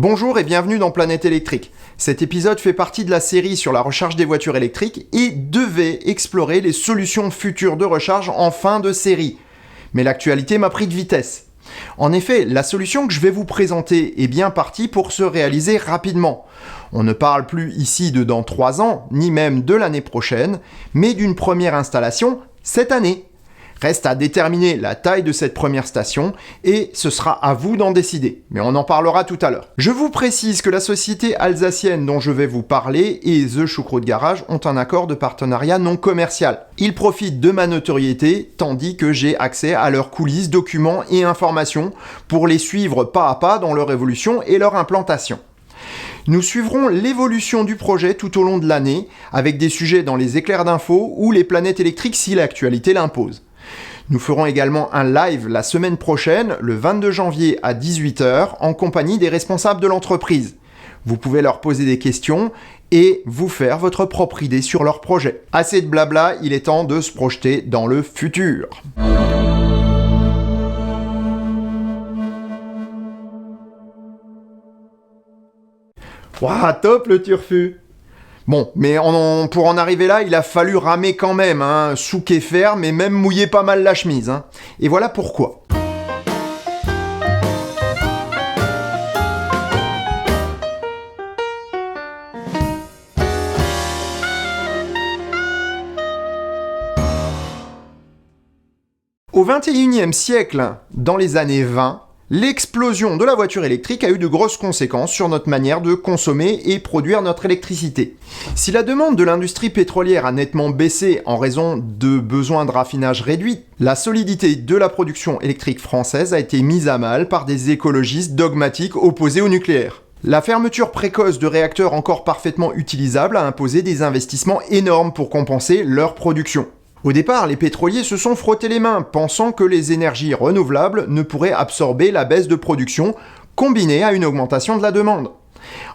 Bonjour et bienvenue dans Planète électrique. Cet épisode fait partie de la série sur la recharge des voitures électriques et devait explorer les solutions futures de recharge en fin de série. Mais l'actualité m'a pris de vitesse. En effet, la solution que je vais vous présenter est bien partie pour se réaliser rapidement. On ne parle plus ici de dans 3 ans, ni même de l'année prochaine, mais d'une première installation cette année. Reste à déterminer la taille de cette première station et ce sera à vous d'en décider, mais on en parlera tout à l'heure. Je vous précise que la société alsacienne dont je vais vous parler et The Choucroute Garage ont un accord de partenariat non commercial. Ils profitent de ma notoriété tandis que j'ai accès à leurs coulisses, documents et informations pour les suivre pas à pas dans leur évolution et leur implantation. Nous suivrons l'évolution du projet tout au long de l'année avec des sujets dans les éclairs d'infos ou les planètes électriques si l'actualité l'impose. Nous ferons également un live la semaine prochaine, le 22 janvier à 18h, en compagnie des responsables de l'entreprise. Vous pouvez leur poser des questions et vous faire votre propre idée sur leur projet. Assez de blabla, il est temps de se projeter dans le futur. Waouh, top le turfu! Bon, mais pour en arriver là, il a fallu ramer quand même, souk et fer, mais même mouiller pas mal la chemise. Et voilà pourquoi. Au XXIe siècle, dans les années 20, l'explosion de la voiture électrique a eu de grosses conséquences sur notre manière de consommer et produire notre électricité. Si la demande de l'industrie pétrolière a nettement baissé en raison de besoins de raffinage réduits, la solidité de la production électrique française a été mise à mal par des écologistes dogmatiques opposés au nucléaire. La fermeture précoce de réacteurs encore parfaitement utilisables a imposé des investissements énormes pour compenser leur production. Au départ, les pétroliers se sont frottés les mains, pensant que les énergies renouvelables ne pourraient absorber la baisse de production, combinée à une augmentation de la demande.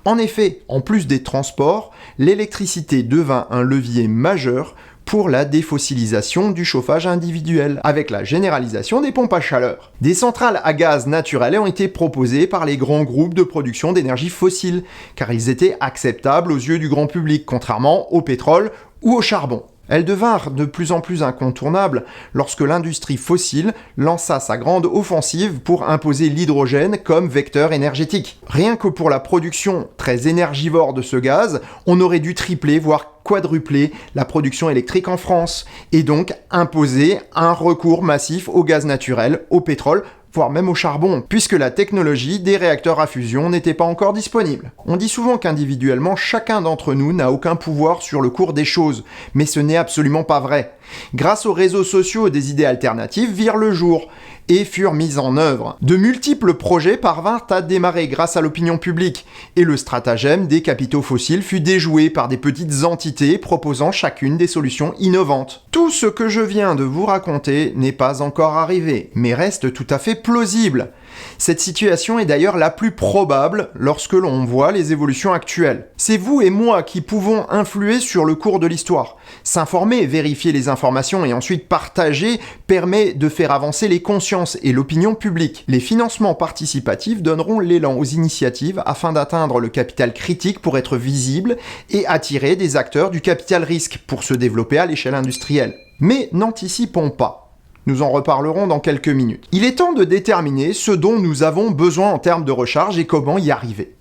En effet, en plus des transports, l'électricité devint un levier majeur pour la défossilisation du chauffage individuel, avec la généralisation des pompes à chaleur. Des centrales à gaz naturel ont été proposées par les grands groupes de production d'énergie fossile, car ils étaient acceptables aux yeux du grand public, contrairement au pétrole ou au charbon. Elles devinrent de plus en plus incontournables lorsque l'industrie fossile lança sa grande offensive pour imposer l'hydrogène comme vecteur énergétique. Rien que pour la production très énergivore de ce gaz, on aurait dû tripler, voire quadrupler la production électrique en France, et donc imposer un recours massif au gaz naturel, au pétrole, voire même au charbon, puisque la technologie des réacteurs à fusion n'était pas encore disponible. On dit souvent qu'individuellement, chacun d'entre nous n'a aucun pouvoir sur le cours des choses, mais ce n'est absolument pas vrai. Grâce aux réseaux sociaux, des idées alternatives virent le jour et furent mises en œuvre. De multiples projets parvinrent à démarrer grâce à l'opinion publique, et le stratagème des capitaux fossiles fut déjoué par des petites entités proposant chacune des solutions innovantes. Tout ce que je viens de vous raconter n'est pas encore arrivé, mais reste tout à fait plausible. Cette situation est d'ailleurs la plus probable lorsque l'on voit les évolutions actuelles. C'est vous et moi qui pouvons influer sur le cours de l'histoire. S'informer, vérifier les informations et ensuite partager permet de faire avancer les consciences et l'opinion publique. Les financements participatifs donneront l'élan aux initiatives afin d'atteindre le capital critique pour être visible et attirer des acteurs du capital risque pour se développer à l'échelle industrielle. Mais n'anticipons pas. Nous en reparlerons dans quelques minutes. Il est temps de déterminer ce dont nous avons besoin en termes de recharge et comment y arriver.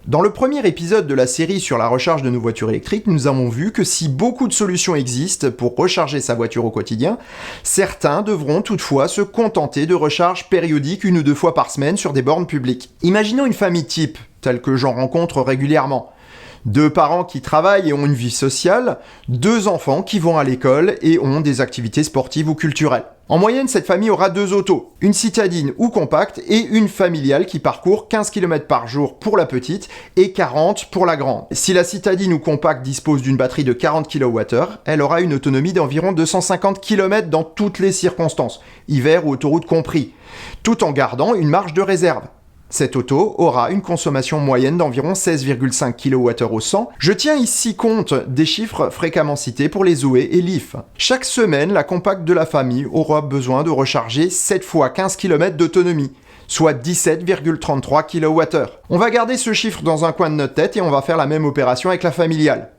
Dans le premier épisode de la série sur la recharge de nos voitures électriques, nous avons vu que si beaucoup de solutions existent pour recharger sa voiture au quotidien, certains devront toutefois se contenter de recharges périodiques 1 ou 2 fois par semaine sur des bornes publiques. Imaginons une famille type, telle que j'en rencontre régulièrement. 2 parents qui travaillent et ont une vie sociale, 2 enfants qui vont à l'école et ont des activités sportives ou culturelles. En moyenne, cette famille aura 2 autos, une citadine ou compacte et une familiale qui parcourt 15 km par jour pour la petite et 40 pour la grande. Si la citadine ou compacte dispose d'une batterie de 40 kWh, elle aura une autonomie d'environ 250 km dans toutes les circonstances, hiver ou autoroute compris, tout en gardant une marge de réserve. Cette auto aura une consommation moyenne d'environ 16,5 kWh au 100. Je tiens ici compte des chiffres fréquemment cités pour les Zoé et Leaf. Chaque semaine, la compacte de la famille aura besoin de recharger 7 fois 15 km d'autonomie, soit 17,33 kWh. On va garder ce chiffre dans un coin de notre tête et on va faire la même opération avec la familiale.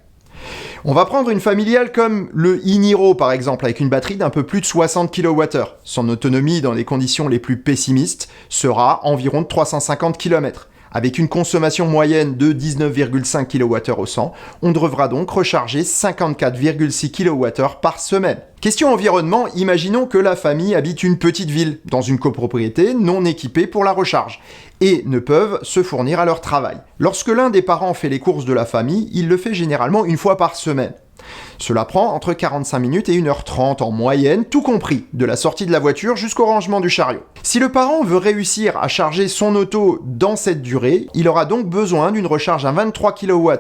On va prendre une familiale comme le e-Niro par exemple, avec une batterie d'un peu plus de 60 kWh. Son autonomie dans les conditions les plus pessimistes sera environ de 350 km. Avec une consommation moyenne de 19,5 kWh au 100, on devra donc recharger 54,6 kWh par semaine. Question environnement, imaginons que la famille habite une petite ville, dans une copropriété non équipée pour la recharge, et ne peuvent se fournir à leur travail. Lorsque l'un des parents fait les courses de la famille, il le fait généralement une fois par semaine. Cela prend entre 45 minutes et 1h30 en moyenne, tout compris, de la sortie de la voiture jusqu'au rangement du chariot. Si le parent veut réussir à charger son auto dans cette durée, il aura donc besoin d'une recharge à 23 kW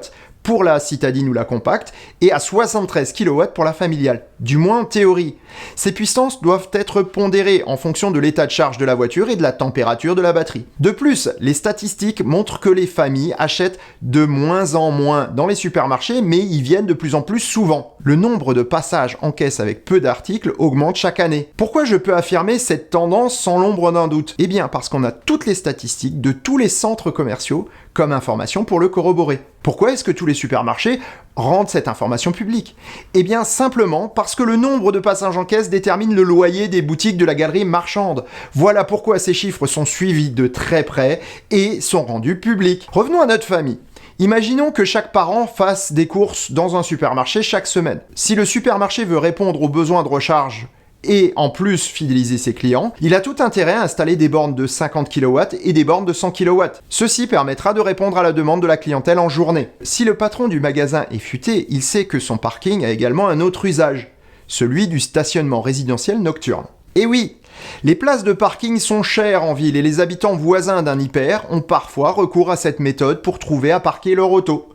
pour la citadine ou la compacte et à 73 kW pour la familiale, du moins en théorie. Ces puissances doivent être pondérées en fonction de l'état de charge de la voiture et de la température de la batterie. De plus, les statistiques montrent que les familles achètent de moins en moins dans les supermarchés, mais y viennent de plus en plus souvent. Le nombre de passages en caisse avec peu d'articles augmente chaque année. Pourquoi je peux affirmer cette tendance sans l'ombre d'un doute ? Eh bien parce qu'on a toutes les statistiques de tous les centres commerciaux comme information pour le corroborer. Pourquoi est-ce que tous les supermarchés rendent cette information publique ? Eh bien simplement parce que le nombre de passages en caisse détermine le loyer des boutiques de la galerie marchande. Voilà pourquoi ces chiffres sont suivis de très près et sont rendus publics. Revenons à notre famille. Imaginons que chaque parent fasse des courses dans un supermarché chaque semaine. Si le supermarché veut répondre aux besoins de recharge et en plus fidéliser ses clients, il a tout intérêt à installer des bornes de 50 kW et des bornes de 100 kW. Ceci permettra de répondre à la demande de la clientèle en journée. Si le patron du magasin est futé, il sait que son parking a également un autre usage, celui du stationnement résidentiel nocturne. Et oui, les places de parking sont chères en ville et les habitants voisins d'un hyper ont parfois recours à cette méthode pour trouver à parquer leur auto.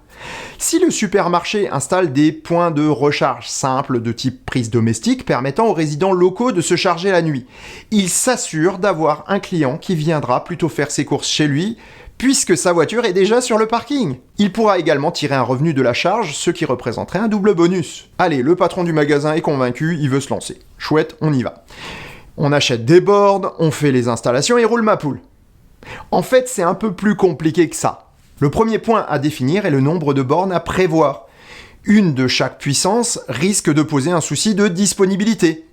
Si le supermarché installe des points de recharge simples de type prise domestique permettant aux résidents locaux de se charger la nuit, il s'assure d'avoir un client qui viendra plutôt faire ses courses chez lui puisque sa voiture est déjà sur le parking. Il pourra également tirer un revenu de la charge, ce qui représenterait un double bonus. Allez, le patron du magasin est convaincu, il veut se lancer. Chouette, on y va. On achète des bornes, on fait les installations et roule ma poule. En fait, c'est un peu plus compliqué que ça. Le premier point à définir est le nombre de bornes à prévoir. Une de chaque puissance risque de poser un souci de disponibilité.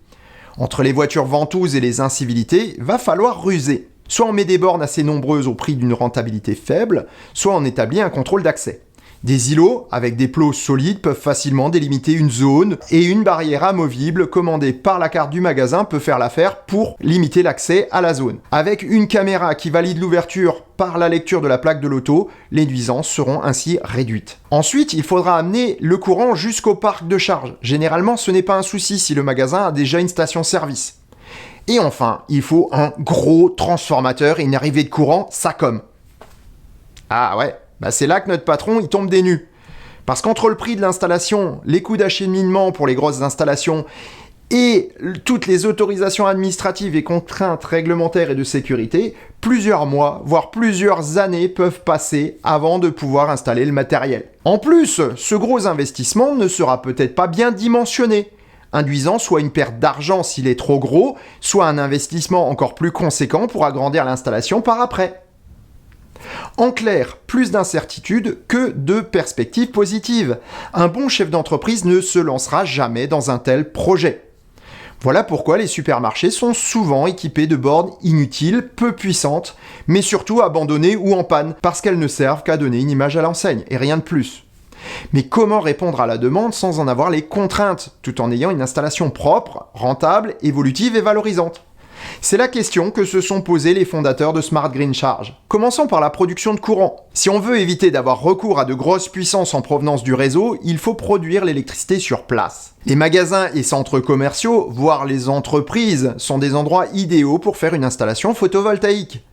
Entre les voitures ventouses et les incivilités, va falloir ruser. Soit on met des bornes assez nombreuses au prix d'une rentabilité faible, soit on établit un contrôle d'accès. Des îlots avec des plots solides peuvent facilement délimiter une zone et une barrière amovible commandée par la carte du magasin peut faire l'affaire pour limiter l'accès à la zone. Avec une caméra qui valide l'ouverture par la lecture de la plaque de l'auto, les nuisances seront ainsi réduites. Ensuite, il faudra amener le courant jusqu'au parc de charge. Généralement, ce n'est pas un souci si le magasin a déjà une station-service. Et enfin, il faut un gros transformateur et une arrivée de courant, ça comme. Ah ouais, c'est là que notre patron il tombe des nues. Parce qu'entre le prix de l'installation, les coûts d'acheminement pour les grosses installations et toutes les autorisations administratives et contraintes réglementaires et de sécurité, plusieurs mois, voire plusieurs années peuvent passer avant de pouvoir installer le matériel. En plus, ce gros investissement ne sera peut-être pas bien dimensionné, induisant soit une perte d'argent s'il est trop gros, soit un investissement encore plus conséquent pour agrandir l'installation par après. En clair, plus d'incertitudes que de perspectives positives. Un bon chef d'entreprise ne se lancera jamais dans un tel projet. Voilà pourquoi les supermarchés sont souvent équipés de bornes inutiles, peu puissantes, mais surtout abandonnées ou en panne, parce qu'elles ne servent qu'à donner une image à l'enseigne, et rien de plus. Mais comment répondre à la demande sans en avoir les contraintes, tout en ayant une installation propre, rentable, évolutive et valorisante ? C'est la question que se sont posés les fondateurs de Smart Green Charge. Commençons par la production de courant. Si on veut éviter d'avoir recours à de grosses puissances en provenance du réseau, il faut produire l'électricité sur place. Les magasins et centres commerciaux, voire les entreprises, sont des endroits idéaux pour faire une installation photovoltaïque.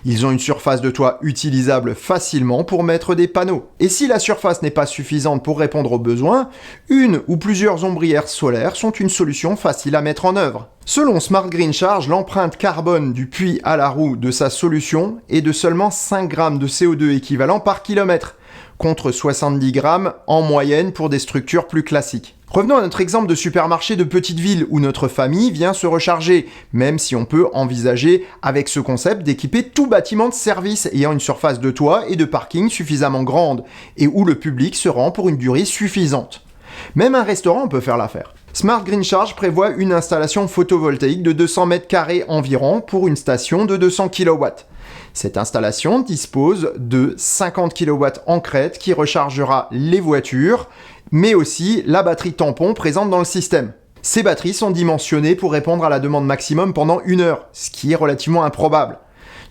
Ils ont une surface de toit utilisable facilement pour mettre des panneaux. Et si la surface n'est pas suffisante pour répondre aux besoins, une ou plusieurs ombrières solaires sont une solution facile à mettre en œuvre. Selon Smart Green Charge, l'empreinte carbone du puits à la roue de sa solution est de seulement 5 grammes de CO2 équivalent par kilomètre, contre 70 grammes en moyenne pour des structures plus classiques. Revenons à notre exemple de supermarché de petite ville où notre famille vient se recharger, même si on peut envisager avec ce concept d'équiper tout bâtiment de service ayant une surface de toit et de parking suffisamment grande et où le public se rend pour une durée suffisante. Même un restaurant peut faire l'affaire. Smart Green Charge prévoit une installation photovoltaïque de 200 m² environ pour une station de 200 kW. Cette installation dispose de 50 kW en crête qui rechargera les voitures, mais aussi la batterie tampon présente dans le système. Ces batteries sont dimensionnées pour répondre à la demande maximum pendant 1 heure, ce qui est relativement improbable.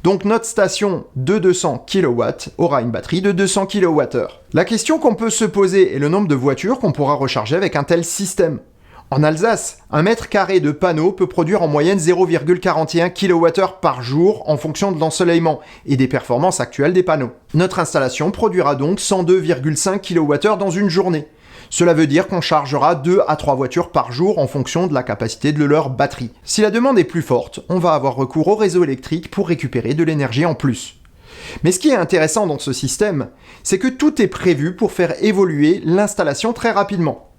Donc notre station de 200 kW aura une batterie de 200 kWh. La question qu'on peut se poser est le nombre de voitures qu'on pourra recharger avec un tel système. En Alsace, 1 mètre carré de panneau peut produire en moyenne 0,41 kWh par jour en fonction de l'ensoleillement et des performances actuelles des panneaux. Notre installation produira donc 102,5 kWh dans une journée. Cela veut dire qu'on chargera 2 à 3 voitures par jour en fonction de la capacité de leur batterie. Si la demande est plus forte, on va avoir recours au réseau électrique pour récupérer de l'énergie en plus. Mais ce qui est intéressant dans ce système, c'est que tout est prévu pour faire évoluer l'installation très rapidement.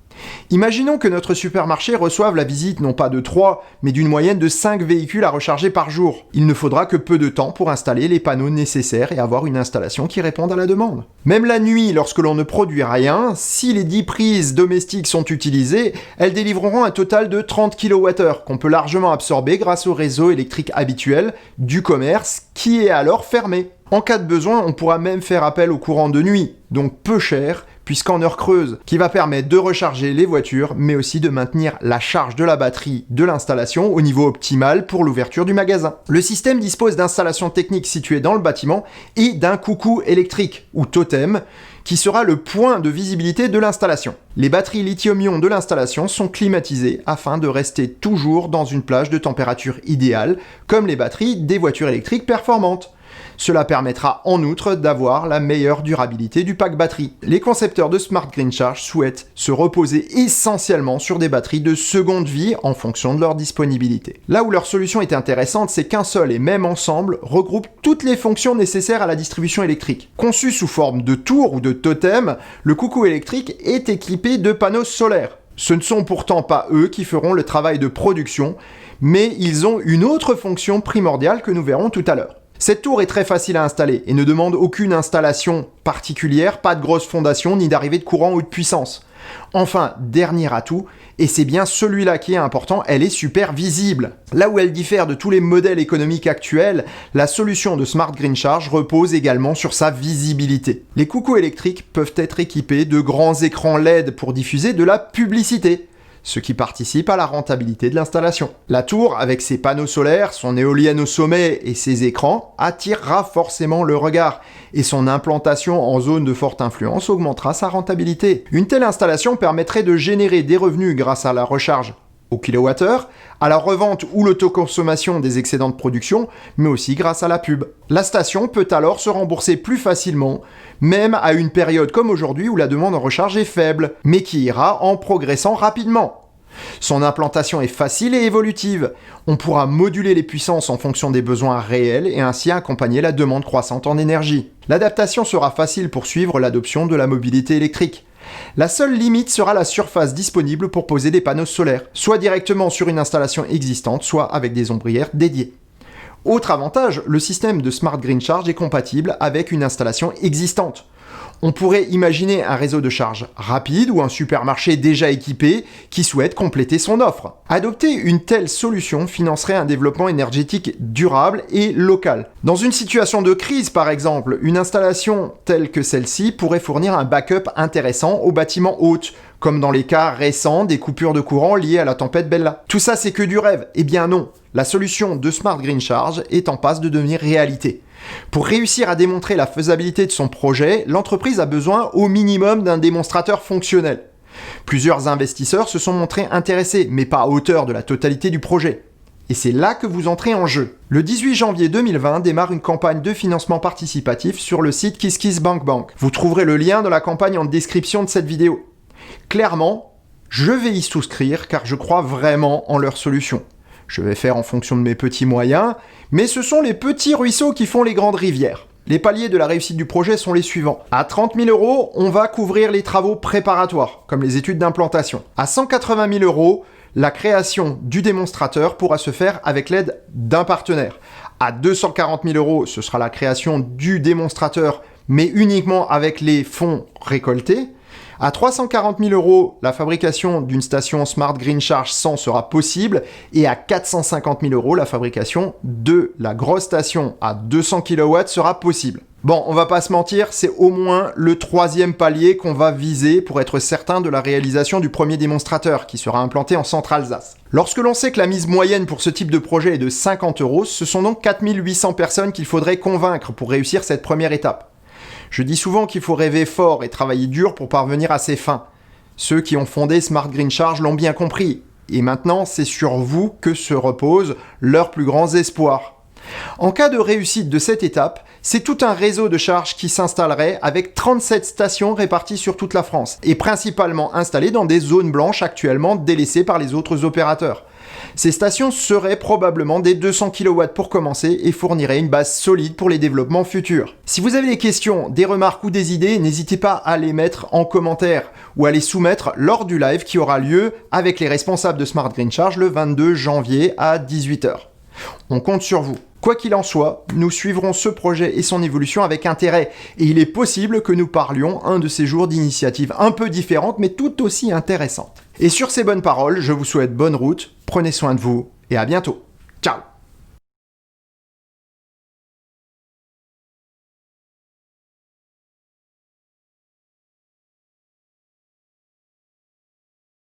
Imaginons que notre supermarché reçoive la visite non pas de 3, mais d'une moyenne de 5 véhicules à recharger par jour. Il ne faudra que peu de temps pour installer les panneaux nécessaires et avoir une installation qui réponde à la demande. Même la nuit, lorsque l'on ne produit rien, si les 10 prises domestiques sont utilisées, elles délivreront un total de 30 kWh qu'on peut largement absorber grâce au réseau électrique habituel du commerce qui est alors fermé. En cas de besoin, on pourra même faire appel au courant de nuit, donc peu cher, puisqu'en heure creuse, qui va permettre de recharger les voitures, mais aussi de maintenir la charge de la batterie de l'installation au niveau optimal pour l'ouverture du magasin. Le système dispose d'installations techniques situées dans le bâtiment et d'un coucou électrique, ou totem, qui sera le point de visibilité de l'installation. Les batteries lithium-ion de l'installation sont climatisées afin de rester toujours dans une plage de température idéale, comme les batteries des voitures électriques performantes. Cela permettra en outre d'avoir la meilleure durabilité du pack batterie. Les concepteurs de Smart Green Charge souhaitent se reposer essentiellement sur des batteries de seconde vie en fonction de leur disponibilité. Là où leur solution est intéressante, c'est qu'un seul et même ensemble regroupe toutes les fonctions nécessaires à la distribution électrique. Conçu sous forme de tour ou de totem, le coucou électrique est équipé de panneaux solaires. Ce ne sont pourtant pas eux qui feront le travail de production, mais ils ont une autre fonction primordiale que nous verrons tout à l'heure. Cette tour est très facile à installer et ne demande aucune installation particulière, pas de grosse fondation ni d'arrivée de courant ou de puissance. Enfin, dernier atout, et c'est bien celui-là qui est important, elle est super visible. Là où elle diffère de tous les modèles économiques actuels, la solution de Smart Green Charge repose également sur sa visibilité. Les coucous électriques peuvent être équipés de grands écrans LED pour diffuser de la publicité, ce qui participe à la rentabilité de l'installation. La tour, avec ses panneaux solaires, son éolienne au sommet et ses écrans, attirera forcément le regard, et son implantation en zone de forte influence augmentera sa rentabilité. Une telle installation permettrait de générer des revenus grâce à la recharge au kilowattheure, à la revente ou l'autoconsommation des excédents de production, mais aussi grâce à la pub. La station peut alors se rembourser plus facilement, même à une période comme aujourd'hui où la demande en recharge est faible, mais qui ira en progressant rapidement. Son implantation est facile et évolutive. On pourra moduler les puissances en fonction des besoins réels et ainsi accompagner la demande croissante en énergie. L'adaptation sera facile pour suivre l'adoption de la mobilité électrique. La seule limite sera la surface disponible pour poser des panneaux solaires, soit directement sur une installation existante, soit avec des ombrières dédiées. Autre avantage, le système de Smart Green Charge est compatible avec une installation existante. On pourrait imaginer un réseau de charge rapide ou un supermarché déjà équipé qui souhaite compléter son offre. Adopter une telle solution financerait un développement énergétique durable et local. Dans une situation de crise par exemple, une installation telle que celle-ci pourrait fournir un backup intéressant aux bâtiments hôtes, comme dans les cas récents des coupures de courant liées à la tempête Bella. Tout ça c'est que du rêve? Eh bien non, la solution de Smart Green Charge est en passe de devenir réalité. Pour réussir à démontrer la faisabilité de son projet, l'entreprise a besoin au minimum d'un démonstrateur fonctionnel. Plusieurs investisseurs se sont montrés intéressés, mais pas à hauteur de la totalité du projet. Et c'est là que vous entrez en jeu. Le 18 janvier 2020 démarre une campagne de financement participatif sur le site KissKissBankBank. Vous trouverez le lien de la campagne en description de cette vidéo. Clairement, je vais y souscrire car je crois vraiment en leur solution. Je vais faire en fonction de mes petits moyens, mais ce sont les petits ruisseaux qui font les grandes rivières. Les paliers de la réussite du projet sont les suivants. À 30 000 €, on va couvrir les travaux préparatoires, comme les études d'implantation. À 180 000 €, la création du démonstrateur pourra se faire avec l'aide d'un partenaire. À 240 000 €, ce sera la création du démonstrateur, mais uniquement avec les fonds récoltés. À 340 000 €, la fabrication d'une station Smart Green Charge 100 sera possible. Et à 450 000 €, la fabrication de la grosse station à 200 kW sera possible. Bon, on va pas se mentir, c'est au moins le 3e palier qu'on va viser pour être certain de la réalisation du premier démonstrateur qui sera implanté en Centre-Alsace. Lorsque l'on sait que la mise moyenne pour ce type de projet est de 50 €, ce sont donc 4 800 personnes qu'il faudrait convaincre pour réussir cette première étape. Je dis souvent qu'il faut rêver fort et travailler dur pour parvenir à ses fins. Ceux qui ont fondé Smart Green Charge l'ont bien compris. Et maintenant, c'est sur vous que se reposent leurs plus grands espoirs. En cas de réussite de cette étape, c'est tout un réseau de charge qui s'installerait avec 37 stations réparties sur toute la France et principalement installées dans des zones blanches actuellement délaissées par les autres opérateurs. Ces stations seraient probablement des 200 kW pour commencer et fourniraient une base solide pour les développements futurs. Si vous avez des questions, des remarques ou des idées, n'hésitez pas à les mettre en commentaire ou à les soumettre lors du live qui aura lieu avec les responsables de Smart Green Charge le 22 janvier à 18 h. On compte sur vous. Quoi qu'il en soit, nous suivrons ce projet et son évolution avec intérêt. Et il est possible que nous parlions un de ces jours d'initiatives un peu différentes mais tout aussi intéressantes. Et sur ces bonnes paroles, je vous souhaite bonne route, prenez soin de vous et à bientôt. Ciao!